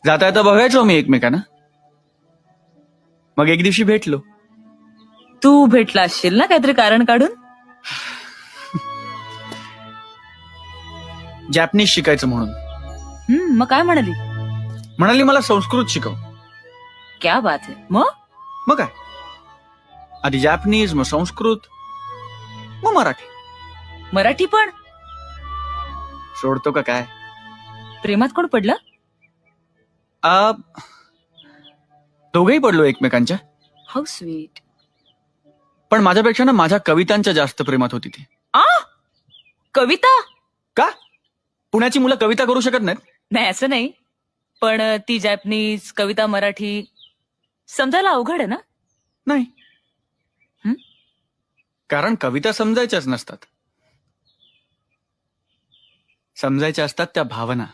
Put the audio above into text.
जाता येता बघायचो मी एकमेकांना. मग एक दिवशी भेटलो. तू भेटला असशील ना काहीतरी कारण काढून. जॅपनीज शिकायचं म्हणून. मग काय म्हणाली. म्हणाली मला संस्कृत शिकव. क्या बात आहे. मग काय आधी जॅपनीज, मग संस्कृत, मग मराठी. मराठी पण. सोडतो का काय. प्रेमात कोण पडलं. दोघेही पडलो एकमेकांच्या. How sweet. पण माझ्यापेक्षा ना माझ्या कवितांच्या जास्त प्रेमात होती ती. कविता. का पुण्याची मुलं कविता करू शकत नाहीत. नाही असं नाही, पण ती जॅपनीज, कविता मराठी समजायला अवघड आहे ना. नाही. हं? कारण कविता समजायच्याच नसतात. समजायच्या असतात त्या भावना.